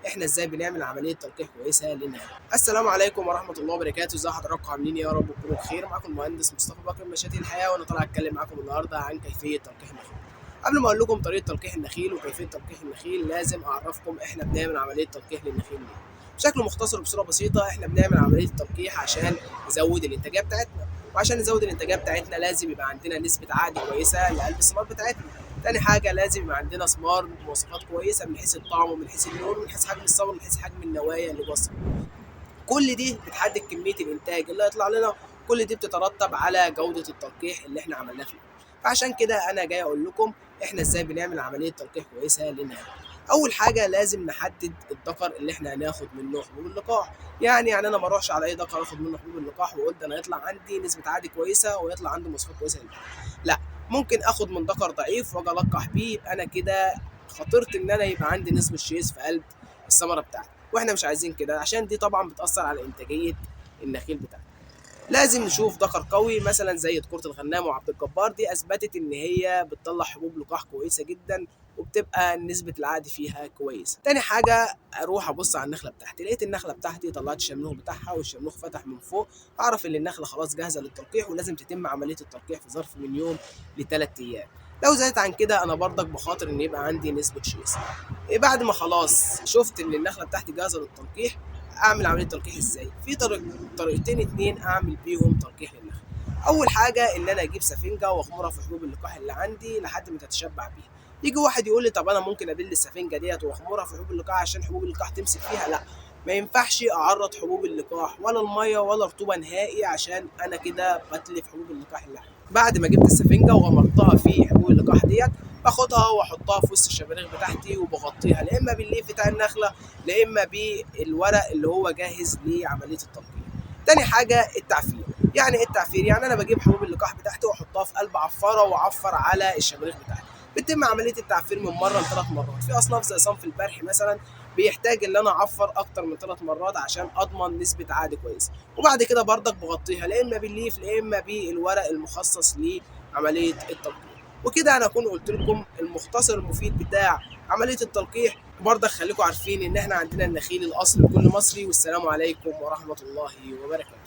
احنا ازاي بنعمل عمليه تلقيح كويسه للنخيل. السلام عليكم ورحمه الله وبركاته، ازي حضراتكم عاملين ايه؟ يا رب تكونوا بخير. معاكم المهندس مصطفى بكر من مشاتي الحياه، وانا طالع اتكلم معاكم النهارده عن كيفيه تلقيح النخيل. قبل ما اقول لكم طريقه تلقيح النخيل وكيفيه تلقيح النخيل، لازم اعرفكم احنا بنعمل عمليه تلقيح للنخيل ليه. بشكل مختصر وبصوره بسيطه، احنا بنعمل عمليه التلقيح عشان نزود الانتاجيه بتاعتنا، وعشان نزود الانتاجيه بتاعتنا لازم يبقى عندنا نسبه عقد كويسه لقلب الثمار بتاعتنا. تاني حاجه لازم يبقى عندنا ثمار بمواصفات كويسه من حيث الطعم ومن حيث اللون ومن حيث حجم الثمر ومن حيث حجم النوايا اللي جوه الثمر. كل دي بتحدد كميه الانتاج اللي هيطلع لنا، كل دي بتترتب على جوده التلقيح اللي احنا عملناه فيه. فعشان كده انا جاي اقول لكم احنا ازاي بنعمل عمليه تلقيح كويسه للنخيل. اول حاجه لازم نحدد الذكر اللي احنا هناخد منه حبوب اللقاح. يعني انا ما اروحش على اي ذكر اخد منه حبوب اللقاح واقول ده انا هيطلع عندي نسبه عادي كويسه ويطلع عندي مواصفات كويسه للنخيل. لا، ممكن اخد من ذكر ضعيف واجي القح بيه، يبقى انا كده خاطرت ان انا يبقى عندي نسبه شيز في قلب الثمره بتاعتي، واحنا مش عايزين كده عشان دي طبعا بتاثر على انتاجيه النخيل بتاعتنا. لازم نشوف ذكر قوي مثلا زي ذكورة الغنام وعبد الجبار، دي اثبتت ان هي بتطلع حبوب لقاح كويسه جدا وبتبقى نسبه العقد فيها كويسه. تاني حاجه اروح ابص على النخله بتاعتي، لقيت النخله بتاعتي طلعت الشمنوخ بتاعها والشمنوخ فتح من فوق، اعرف ان النخله خلاص جاهزه للتلقيح ولازم تتم عمليه التلقيح في ظرف من يوم لثلاث ايام. لو زادت عن كده انا برضك بخاطر ان يبقى عندي نسبه شيص. بعد ما خلاص شفت ان النخله بتاعتي جاهزه للتلقيح، اعمل عمليه تلقيح ازاي؟ في طريقتين اتنين اعمل بيهم تلقيح للنخل. اول حاجه ان انا اجيب سفنجه واغمرها في حبوب اللقاح اللي عندي لحد ما تتشبع بيها. يجي واحد يقول لي طب انا ممكن ابل السفنجه ديت واغمرها في حبوب اللقاح عشان حبوب اللقاح تمسك فيها. لا، ما ينفعش اعرض حبوب اللقاح ولا الميه ولا رطوبه نهائي، عشان انا كده بتلف حبوب اللقاح اللي عندي. بعد ما جبت السفنجه وغمرتها في حبوب اللقاح ديت، باخدها واحطها في وسط الشبابيك بتاعتي وبغطيها لا اما بالليف بتاع النخله لا اما بالورق اللي هو جاهز لعمليه التلقيح. تاني حاجه التعفير. يعني ايه التعفير؟ يعني انا بجيب حبوب اللقاح بتاعتي واحطها في قلب عفاره واعفر على الشبابيك بتاعتي. بتتم عمليه التعفير من مره لثلاث مرات. في اصناف زي صنف البرح مثلا بيحتاج ان انا اعفر اكتر من ثلاث مرات عشان اضمن نسبه عقد كويسه. وبعد كده بردك بغطيها لا اما بالليف لا اما بالورق المخصص لعمليه التلقيح. وكده انا اكون قلت لكم المختصر المفيد بتاع عمليه التلقيح. برضك خليكم عارفين ان احنا عندنا النخيل الاصل لكل مصري، والسلام عليكم ورحمه الله وبركاته.